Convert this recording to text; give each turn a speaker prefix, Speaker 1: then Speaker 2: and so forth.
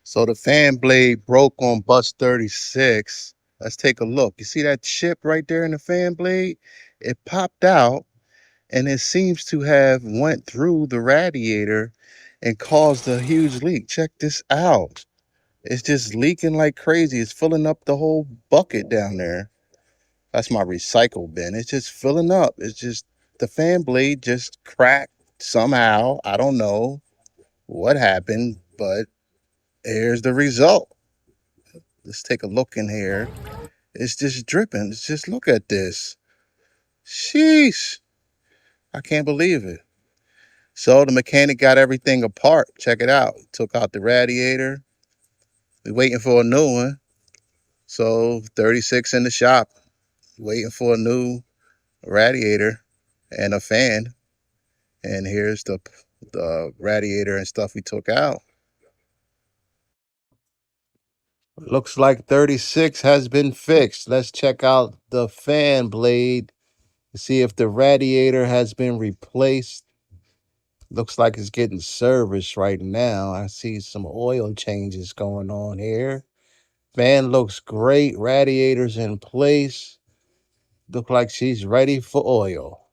Speaker 1: So the fan blade broke on bus 36. Let's take a look. You see that chip right there in the fan blade? It popped out and it seems to have went through the radiator and caused a huge leak. Check this out. It's just leaking like crazy. It's filling up the whole bucket down there. That's my recycle bin. It's just filling up. It's just the fan blade just cracked somehow. I don't know what happened, but here's the result. Let's take a look in here. It's just dripping. It's just look at this. Sheesh. I can't believe it. So the mechanic got everything apart. Check it out. Took out the radiator. We're waiting for a new one. So 36 in the shop, waiting for a new radiator and a fan. And here's the radiator and stuff we took out. Looks like 36 has been fixed. Let's check out the fan blade to see if the radiator has been replaced. Looks like it's getting serviced right now. I see some oil changes going on here. Fan looks great. Radiator's in place. Look like she's ready for oil.